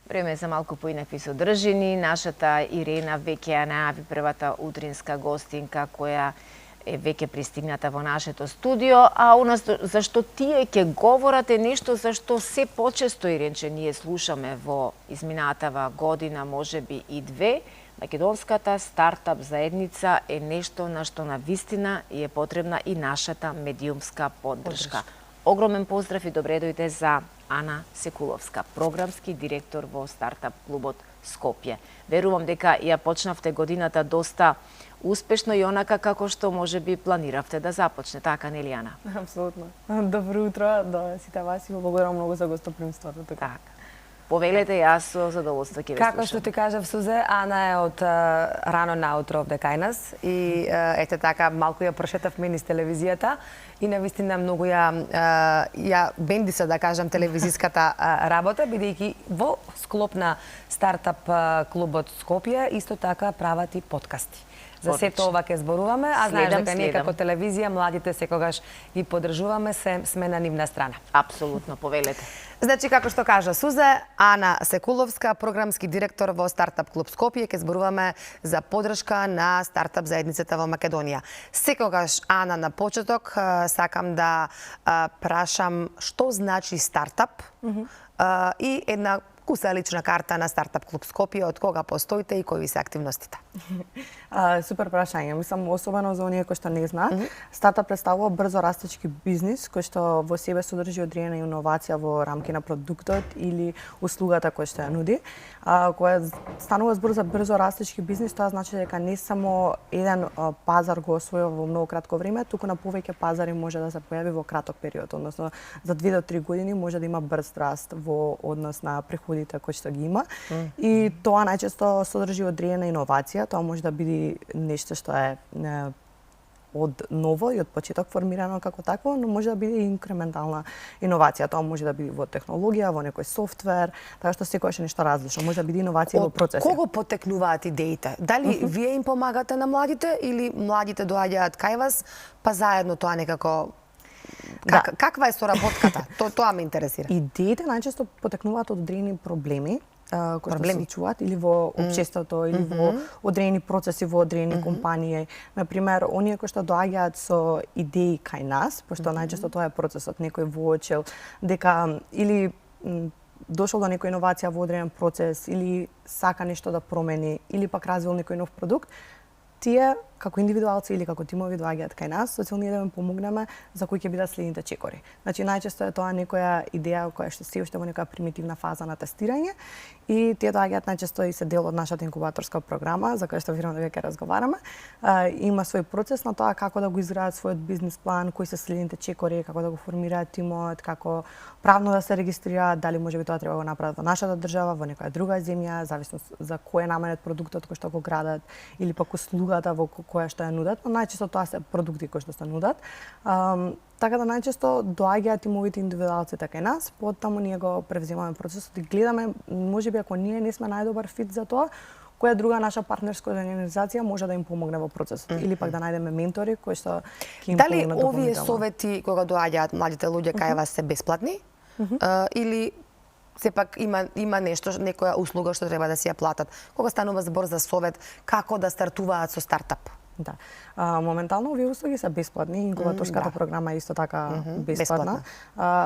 Време е за малку поинакви содржини. Нашата Ирена веќе ја најави првата утринска гостинка која е веќе пристигната во нашето студио, а она зашто тие ќе говорат е нешто зашто се почесто, Иренче, ние слушаме во изминатава година, можеби и две. Македонската стартап заедница е нешто на што на вистина е потребна и нашата медиумска поддршка. Огромен поздрав и добре дојде за Ана Секуловска, програмски директор во стартап клубот Скопје. Верувам дека ја почнавте годината доста успешно и онака како што можеби планиравте да започне, така нели, Ана? Апсолутно. Добро утро до сите вас и благодарам многу за гостопримството. Така. Повелете, јас со задоволство ќе ве слушам. Како што ти кажав, Сузе, Ана е од рано наутро овде кај нас и ете така малку ја прошетавме низ телевизијата и навистина многу ја бендиса, да кажам, телевизиската работа, бидејќи во склоп на стартап клубот Скопје исто така прават и подкасти. За сето ова ќе зборуваме, а знаеш дека ние како телевизија младите секогаш ги поддржуваме, сме на нивна страна. Апсолутно, повелете. Значи, како што кажа Сузе, Ана Секуловска, програмски директор во Стартап клуб Скопје, ќе зборуваме за поддршка на стартап заедницата во Македонија. Секогаш, Ана, на почеток сакам да прашам што значи стартап и една куса лична карта на Стартап клуб Скопје, од кога постоите и кои се активностите? Супер прашање. Мислам, особено за оние кои што не знаат, стартап представува брзо растечки бизнис кој што во себе содржи одредена иновација во рамки на продуктот или услугата која што ја нуди, која станува збор за брзо растечки бизнис. Тоа значи дека не само еден пазар го освојува во многу кратко време, туку на повеќе пазари може да се појави во краток период, односно за 2 до 3 години може да има брз раст во однос на приходите кои што ги има. И тоа најчесто содржи одредена иновација, тоа може да биде нешто што е од ново и од почеток формирано како такво, но може да биде и инкрементална иновација. Тоа може да биде во технологија, во некој софтвер, така што секогаш е нешто различно. Може да биде иновација во процеси. Од кого потекнуваат идеите? Дали вие им помагате на младите или младите доаѓаат кај вас, па заедно тоа некако каква е соработката? Тоа ме интересира. Идеите најчесто потекнуваат од одредени проблеми кои што се чуваат или во општеството или во одредени процеси во одредени компании. Например, оние кои што доаѓаат со идеи кај нас, пошто најчесто тоа е процесот, некој воочел дека или дошол до некоја иновација во одреден процес или сака нешто да промени или пак развил некој нов продукт, тие како индивидуалци или како тимови доаѓаат кај нас, со цел ние да им помогнеме за кои ќе бидат следните чекори. Значи најчесто е тоа некоја идеја која што се уште во некоја примитивна фаза на тестирање и тие доаѓаат најчесто и се дел од нашата инкубаторска програма за која што верувам дека ќе разговараме. Има свој процес на тоа како да го изградат својот бизнис план, кои се следните чекори, како да го формираат тимот, како правно да се регистрираат, дали можеби тоа треба да го направат во нашата држава, во некоја друга земја, зависно за кој е наменет продуктот кој што го градат или пак услугата во која што ја нудат, но најчесто тоа се продукти кои што се нудат. Така да најчесто доаѓаат тимовите индивидуалци кај нас, поттаму ние го превземаме процесот и гледаме, можеби ако ние не сме најдобар фит за тоа, која друга наша партнерска организација може да им помогне во процесот или пак да најдеме ментори кои што ќе им помогнат. Дали овие совети кога доаѓаат младите луѓе кај вас се бесплатни или сепак има нешто, некоја услуга што треба да си ја платат? Кога станува збор за совет како да стартуваат со стартап? Да. Моментално овие услуги се бесплатни, инкубаторската програма е исто така бесплатна,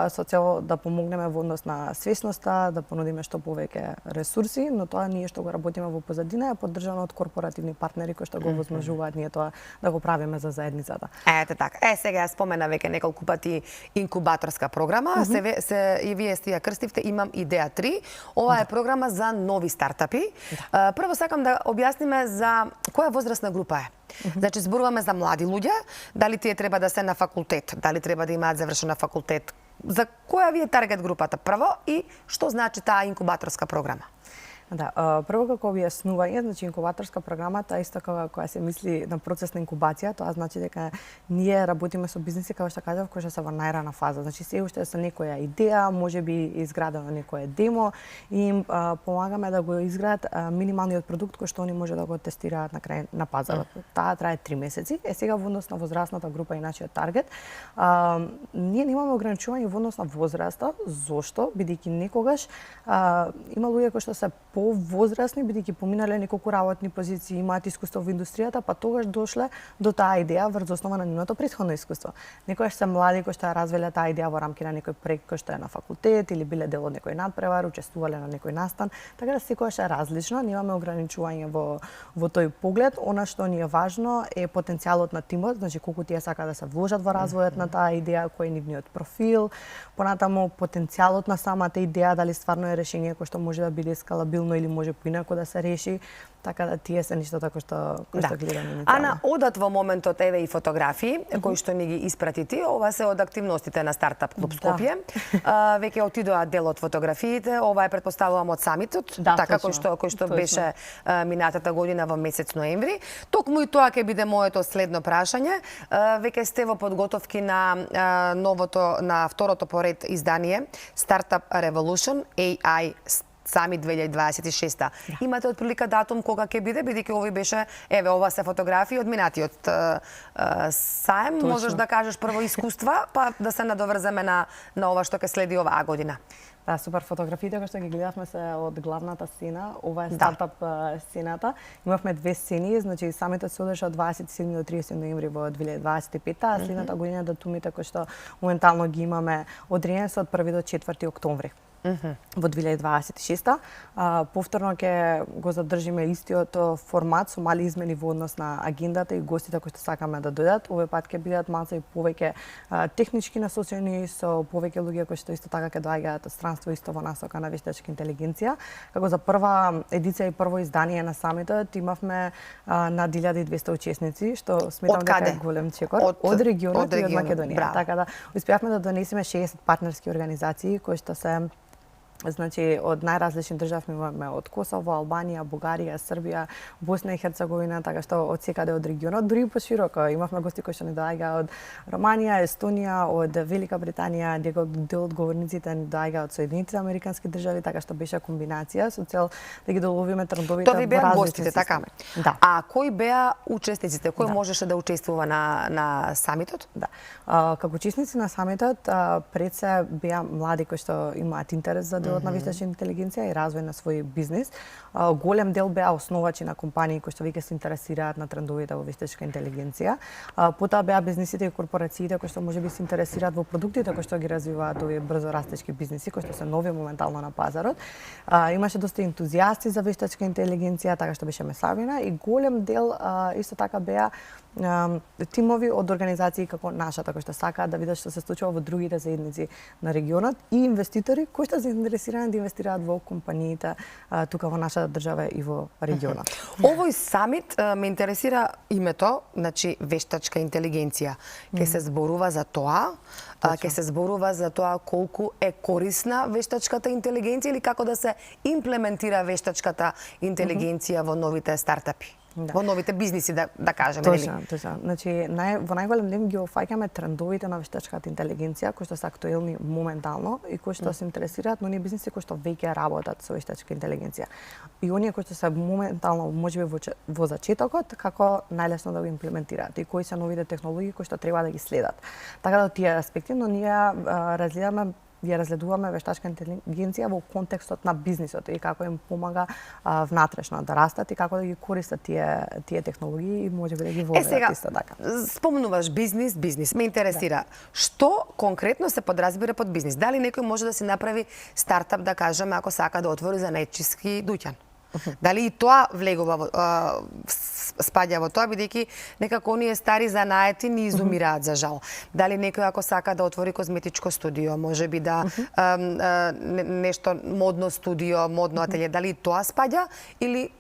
со цел да помогнеме во однос на свесноста, да понудиме што повеќе ресурси, но тоа ние што го работиме во позадина е поддржано од корпоративни партнери кои што го возможуваат ние тоа да го правиме за заедницата. Ете така. Сега ја спомена веќе неколку пати инкубаторска програма, и вие сте ја крстивте Имам идеја 3. Ова е програма за нови стартапи. Прво сакам да објасниме за која возрастна група е. Значи, зборуваме за млади луѓе, дали тие треба да се на факултет, дали треба да имаат завршена факултет. За која ви е таргет групата прво и што значи таа инкубаторска програма? Да, прво како објаснување, значи инкубаторска програма, таа исто која се мисли на процес на инкубација, тоа значи дека ние работиме со бизниси, како што кажав, кои што се во најрана фаза. Значи се уште со некоја идеја, можеби изградено некое демо и им помагаме да го изградат минималниот продукт кој што они може да го тестираат на крај на пазарот. Таа трае 3 месеци. Сега во однос на возрастната група и нашиот таргет, ние немаме ограничување во однос на возраста. Зошто? Бидејќи некогаш има луѓе кои што се повозрастни, бидејќи поминале неколку работни позиции, имаат искуство во индустријата, па тогаш дошле до таа идеја врз основа на нивното претходно искуство. Некогаш се млади кои што ја развиле таа идеја во рамки на некој проект кој што е на факултет или биле дел од некој надпревар, учествувале на некој настан, така да секогаш е различно, немаме ограничување во тој поглед. Она што ни е важно е потенцијалот на тимот, значи колку тие сака да се вложат во развојот на таа идеја, кој е нивниот профил, понатаму потенцијалот на самата идеја, дали стварно е решение кој што може да биде скалабилно или може поинаку да се реши, така да тие се нештата кои што гледаме иницијално. Ана, одат во моментот еве и фотографии кои што ни ги испрати ти, ова се од активностите на Стартап клуб Скопје. Веќе отидоа дел од фотографиите, ова е претпоставувам од самитот, така кој што беше минатата година во месец ноември. Токму и тоа ќе биде моето следно прашање. Веќе сте во подготовки на новото, на второто поред издание Startup Revolution AI Summit 2026. Имате отприлика датум кога ќе биде, бидејќи овој беше, еве, ова се фотографии од минатиот саем. Можеш да кажеш прво искуства, па да се надоврземе на ова што ќе следи оваа година. Да, супер, фотографиите кои што ги гледавме се од главната сцена, ова е стартап сцената. Имавме 2 сцени, значи самитот се одржа од 27 до 30 ноември во 2025, а следната година датумите кои што моментално ги имаме одредени се од 1 до 4 октомври. Во 2026. Повторно ќе го задржиме истиот формат со мали измени во однос на агендата и гостите кои што сакаме да дојдат. Овој пат ќе бидат малку и повеќе технички насочени, со повеќе луѓе кои што исто така ќе доаѓаат од странство исто во насока на вештачка интелигенција. Како за прва едиција и прво издание на самитот имавме над 1200 учесници, што сметам дека е голем чекор. Од регионот и од Македонија. Така да успеавме да донесеме 60 партнерски организации кои што се, значи, од најразлични држави, имаме од Косово, Албанија, Бугарија, Србија, Босна и Херцеговина, така што од секаде од регионот, дури и пошироко. Имавме гости кои што ни доаѓаа од Романија, Естонија, од Велика Британија, дел од говорниците ни доаѓаа од Соединетите американски држави, така што беше комбинација со цел да ги доловиме трендовите во различни беа гостите, така? Да. А кои беа учесниците? Кој можеше да учествува на самитот? Да. Како учесници на самитот, пред се беа млади кои што имаат интерес за делот на вештачка интелигенција и развој на свој бизнис. Голем дел беа основачи на компании кои што веќе се интересираат на трендовите во вештачка интелигенција. Потоа беа бизнисите и корпорациите кои што можеби се интересираат во продуктите кои што ги развиваат овие брзо растечки бизниси кои што се нови моментално на пазарот. Имаше доста ентузијасти за вештачка интелигенција, така што беше месавина, и голем дел исто така беа тимови од организации како нашата кои што сакаат да видат што се случува во другите заедници на регионот и инвеститори кои што се заинтересирани да инвестираат во компаниите тука во нашата држава и во регионот. Овој самит ме интересира името, значи вештачка интелигенција. Ќе се зборува за тоа, ќе се зборува за тоа колку е корисна вештачката интелигенција или како да се имплементира вештачката интелигенција во новите стартапи. Да. Во новите бизниси, да кажеме, нели? Точно. Значи, во најголем дел ги офаќаме трендовите на вештачката интелигенција, кои што се актуелни моментално и кои што се интересираат на оние бизниси кои што веќе работат со вештачка интелигенција. И оние кои што се моментално можеби во зачетокот, како најлесно да го имплементираат и кои се новите технологии кои што треба да ги следат. Така да од тие аспекти, но ние ја разгледуваме вештачка интелигенција во контекстот на бизнисот и како им помага внатрешно да растат и како да ги користат тие технологии и можеби да ги водат исто така. Спомнуваш бизнис. Ме интересира, што конкретно се подразбира под бизнис? Дали некој може да си направи стартап, да кажеме, ако сака да отвори занечиски дуќан? Дали и тоа влегува спаѓа во тоа, бидејќи некако оние стари занаети ни изумираат за жал. Дали некој ако сака да отвори козметичко студио, можеби да нешто модно студио, модно ателје, дали тоа спаѓа или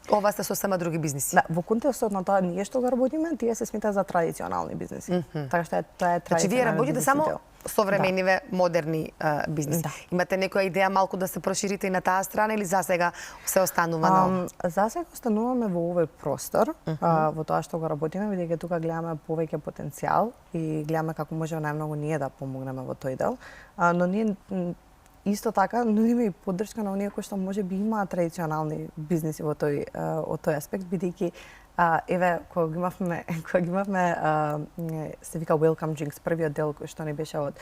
ова се сосема други бизниси? Да, во контекстот на тоа ние што го работиме, тие се сметаат за традиционални бизниси. Така што тоа е традиционален. Значи вие работите само современиве модерни бизниси. Имате некоја идеја малку да се проширите и на таа страна или засега се останува на? Засега остануваме во овој простор, во тоа што го работиме, бидејќи тука гледаме повеќе потенцијал и гледаме како може најмногу ние да помогнеме во тој дел. Но ние исто така нудиме и поддршка на оние кои што можеби имаат традиционални бизниси од тој аспект, бидејќи еве кога ги имавме се вика Welcome Drinks, првиот дел кој што не беше од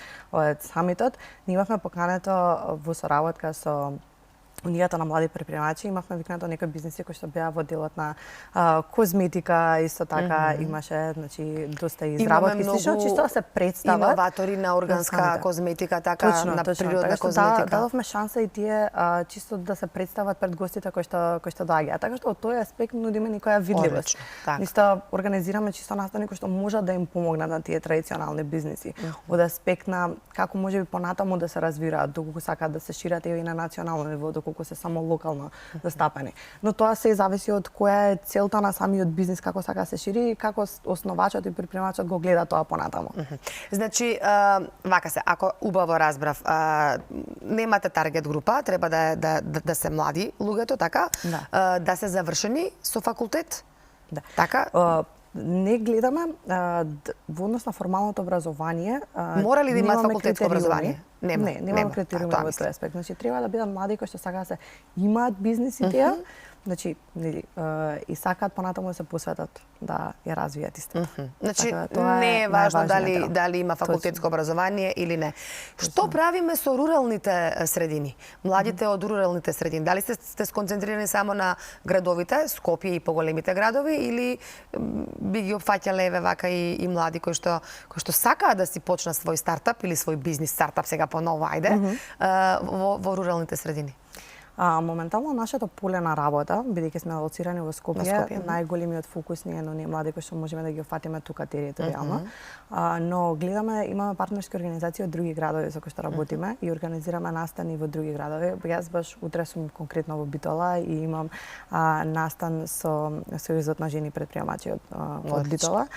самитот, ние имавме покането во соработка со Унијата на млади предприемачи, имавме викнато некои бизниси кои што беа во делот на козметика, исто така имаше, значи, доста изработки, слично, чисто да се представат. Иноватори на органска козметика, така, на природна козметика. Дадовме шанса и тие чисто да се представат пред гостите кои што доаѓаат. Така што од тој аспект нудиме некоја видливост. Исто организираме чисто настани кои што можат да им помогнат на тие традиционални бизниси. Од аспект на како можеби понатаму да се развираат, доколку сакаат да се шират и на национално ниво, колку се само локално застапени. Но тоа се зависи од која е целта на самиот бизнис, како сака да се шири и како основачот и предприемачот го гледа тоа понатаму. Значи, вака се, ако убаво разбрав, немате таргет група, треба да се млади луѓето, така? Да се завршени со факултет? Така? Не гледаме во однос на формалното образование. Мора ли да имаат факултетско образование? Немаме критериуми во тој аспект. Значи треба да бидат млади кои што сакаат да се имаат бизниси тие, значи и сакаат понатаму да се посветат да ја развијат истото. Значи не е важно дали има факултетско образование или не. Што правиме со руралните средини? Младите од руралните средини, дали сте сконцентрирани само на градовите, Скопје и поголемите градови, или би ги опфаќале еве вака и млади кои што сакаат да си почнат свој стартап или свој бизнис стартап сега поново во руралните средини? Моментално нашето поле на работа, бидејќи сме лоцирани во Скопје, најголемиот фокус ни е на оние млади кои што можеме да ги опфатиме тука територијално. Но гледаме, имаме партнерски организации од други градови со кои што работиме и организираме настани во други градови. Јас баш утре сум конкретно во Битола и имам настан со Сојузот на жени предприемачи од Битола.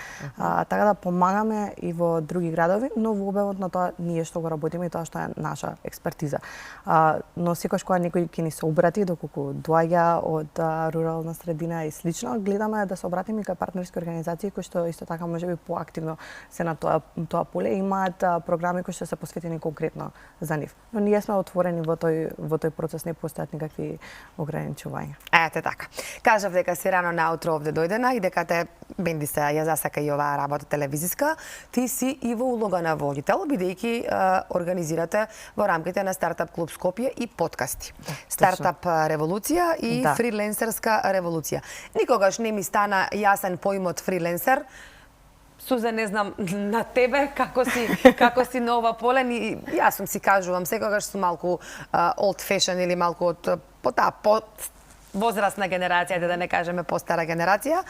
Така да помагаме и во други градови, но во обемот на тоа ние што го работиме и тоа што е наша експертиза. Но секогаш кога некој ќе ни се обрати, доколку доаѓа од рурална средина и слично, гледаме да се обратиме кај партнерски организации кои што исто така можеби поактивно се на тоа поле, имаат програми кои што се посветени конкретно за нив. Но ние сме отворени во тој процес, не постојат никакви ограничувања. Ете така. Кажав дека си рано наутро овде дојдена и дека те бенди се ја засака и оваа работа телевизиска. Ти си и во улога на водител, бидејќи организирате во рамките на Стартап клуб Скопје и подкасти. Стартап револуција и фриленсерска револуција. Никогаш не ми стана јасен поимот фриленсер. Сузе, не знам на тебе како си на ова поле. Јас си кажувам, секогаш сум малку old fashion или малку од возрастна генерација, да не кажеме постара генерација.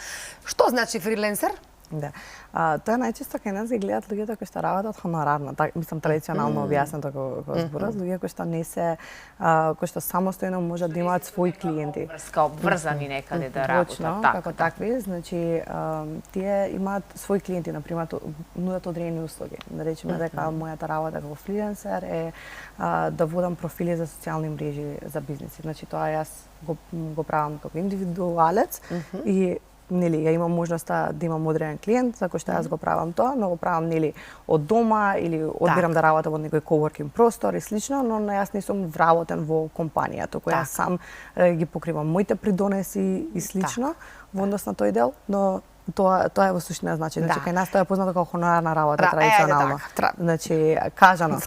Што значи фриленсер? Тоа најчесто кај нас ги гледат луѓето кои што работат хонорарно, мислам традиционално објаснето како зборот, луѓе кои што не се кои што самостојно можат да имаат своји клиенти. Обврзани некаде да работат. Точно, како такви, значи тие имаат своји клиенти, например, нудат одредени услуги. Да речеме дека мојата работа како фриленсер е да водам профили за социјални мрежи за бизниси. Значи тоа јас го правам како индивидуалец и нели ја имам можноста да имам одреден клиент за кој што јас го правам тоа, но го правам нели од дома или одбирам да работам во некој коворкинг простор и слично, но јас не сум вработен во компанија, туку јас сам ги покривам моите придонеси и слично во однос на тој дел, но тоа е во суштина, значи кај нас тоа е познато како хонорарна работа традиционално. Значи кажано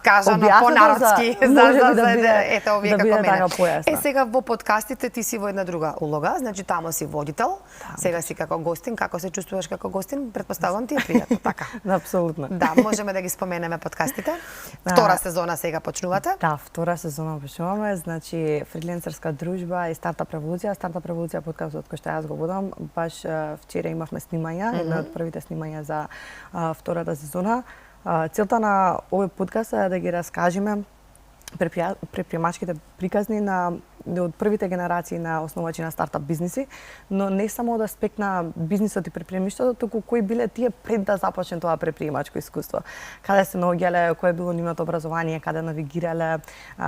по-народски ете овие како мене. Сега во подкастите ти си во една друга улога, значи тамо си водител, сега си како гостин, како се чувствуваш како гостин? Претпоставувам ти е пријатно, така. Апсолутно. Да, можеме да ги споменеме подкастите. Втора сезона сега почнувате? Да, втора сезона почнуваме, значи фриленсерска дружба и Стартап револуција. Стартап револуција подкастот кој што јас го водам, баш вчера имавме снимања, една од првите снимања за втората сезона. Целта на овој подкаст е да ги раскажеме предприемачките приказни од првите генерации на основачи на стартап бизниси, но не само од аспект на бизнисот и предприемништвото, туку кои биле тие пред да започне тоа предприемачко искуство. Каде се наоѓале, кое било нивното образование, каде навигирале,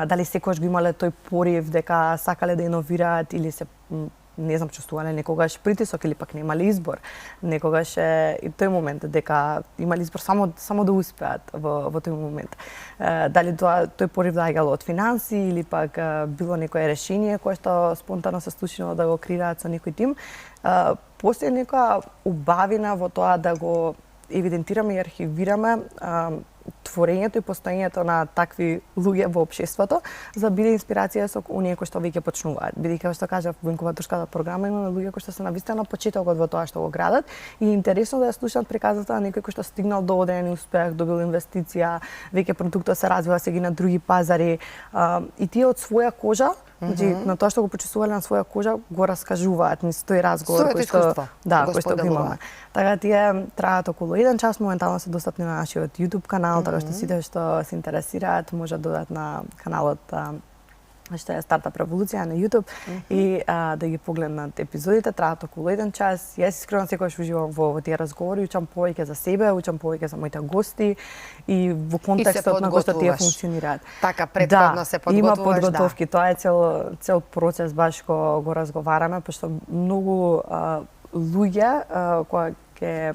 дали секогаш го имале тој порив дека сакале да иновираат или се не знам, чувствувале некогаш притисок или пак немале избор. Некогаш е и тој момент дека имале избор само да успеат во тој момент. Дали тој порив доаѓал од финанси или пак било некое решение кое што спонтано се случило да го креираат со некој тим. Постои некоја убавина во тоа да го евидентираме и архивираме творењето и постоењето на такви луѓе во општеството, за да биде инспирација со оние кои што веќе почнуваат. Бидејќи како што кажав во инкубаторската програма имаме луѓе кои што се навистина на почетокот во тоа што го градат и интересно да ја слушнат приказата на некој кој што стигнал до одреден успех, добил инвестиција, веќе продуктот се развива сега на други пазари и тие од своја кожа, на тоа што го почувствувале на своја кожа го раскажуваат низ тој разговор кој што кој што го имаме. Така тие траат околу 1 час, моментално се достапни на нашиот YouTube канал, така што сите што се интересираат може да додат на каналот што е Стартап Револуција на YouTube и да ги погледнат епизодите, траат околу 1 час. Јас искрено секогаш уживам во тие разговори, учам повеќе за себе, учам повеќе за моите гости и во контекстот на кој што тие функционираат. Така претходно се подготвуваш, има подготовки, тоа е цел процес баш кој го разговараме, пошто многу луѓе кога ќе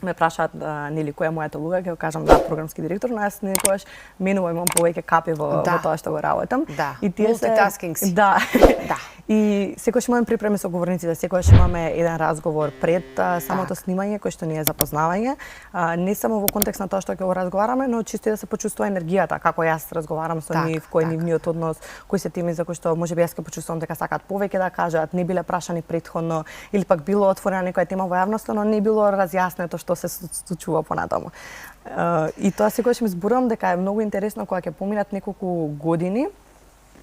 ме прашаат нели која е мојата улога, ќе го кажам програмски директор, но јас некогаш менувам, имам повеќе капи во тоа што го работам. И тие multitasking си. Да. И секогаш имаме припреми со говорниците, секогаш имаме еден разговор пред самото снимање кој што ни е запознавање, не само во контекст на тоа што ќе го разговараме, но чисто да се почувствува енергијата, како јас разговарам со нив, кој е нивниот однос, кои се теми за кои што можеби јас ќе почувствувам дека сакаат повеќе да кажат, не биле прашани претходно или пак било отворена некоја тема во јавноста, но не било разјаснето што се случува понатаму. И тоа секогаш ми зборувам дека е многу интересно кога ќе поминат неколку години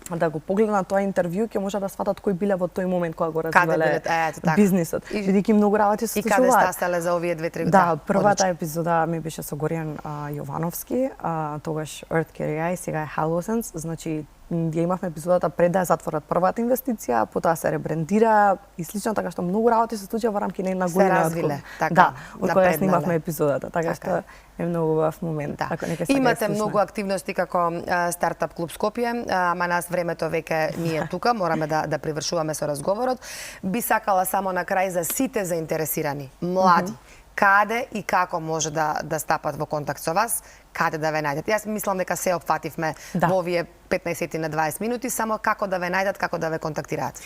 да го погледнат тоа интервју, ќе може да сватат кои биле во тој момент кога го развивале бизнисот. Бидејќи многу работи се случуваат. И каде стаселе за овие 2-3 години? Да, првата епизода ми беше со Горијан Јовановски, тогаш Earth Carry, сега е Halosense, значи ја имавме епизодата пред да ја затворат првата инвестиција, потоа се ребрендира и слично, така што многу работи се случија во рамки на една година. Од кога снимавме епизодата, така што е многу убав момент. Имате многу активности како Стартап Клуб Скопје, ама нас времето веќе ни е тука, мораме да привршуваме со разговорот. Би сакала само на крај за сите заинтересирани, млади, каде и како може да стапат во контакт со вас, каде да ве најдат. Јас мислам дека се опфативме во овие 15 на 20 минути, само како да ве најдат, како да ве контактираат.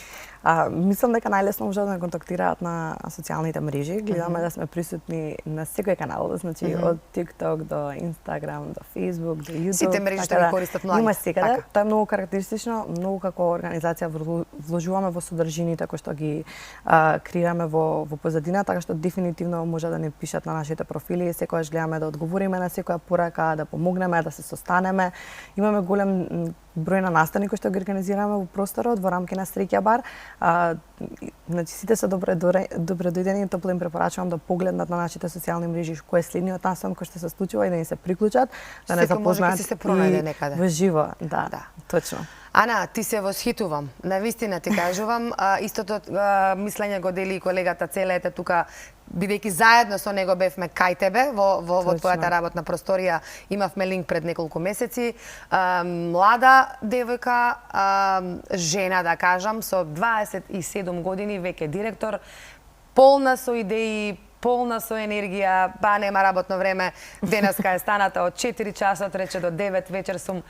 Мислам дека најлесно може да ме контактираат на социјалните мрежи. Гледаме да сме присутни на секој канал, значи од TikTok до Instagram, до Facebook, до YouTube. Сите мрежи што ги користат младите. Има секаде. Тоа е многу карактеристично, многу како организација вложуваме во содржините кои што ги креираме во позадина, така што дефинитивно може да не пишат на нашите профили, секогаш гледаме да одговориме на секоја порака, да помогнеме, да се состанеме. Имаме голем број на настани кои што ги организираме во просторот во рамки на Среќа бар. Значи сите се добре дојдени, топло им препорачувам да погледнат на нашите социјални мрежи кој е следниот настан кој што се случува и да ни се приклучат, да не запознаат се пронајде некаде. Во живо, да, точно. Ана, ти се восхитувам. Навистина ти кажувам, истото мислење го дели и колегата Целе тука, бидејќи заедно со него бевме кај тебе во твојата работна просторија, имавме линк пред неколку месеци. Млада девојка, жена да кажам, со 27 години, веќе директор, полна со идеи, полна со енергија, нема работно време. Денеска е станата од 4 часот, рече до 9 вечер сум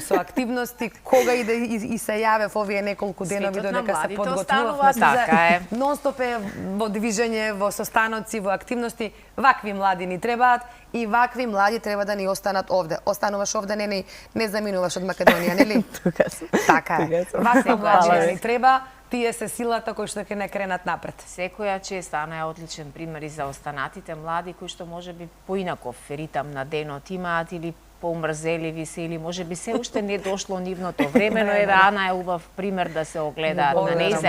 со активности. Кога и да и се јаве во овие неколку денови додека се подготвувавме, така е. Нонстоп е во движење, во состаноци, во активности. Вакви млади ни требаат и вакви млади треба да ни останат овде. Остануваш овде, не заминуваш од Македонија, нели? Така е. Вакви млади ни треба. Тие се силата кои што ќе не кренат напред. Секоја чест, Ана е одличен пример и за останатите млади кои што можеби поинаков ритам на денот имаат или поумрзеливи се или можеби се уште не дошло нивното време, но еве Ана е убав пример да се огледаат на нејзе.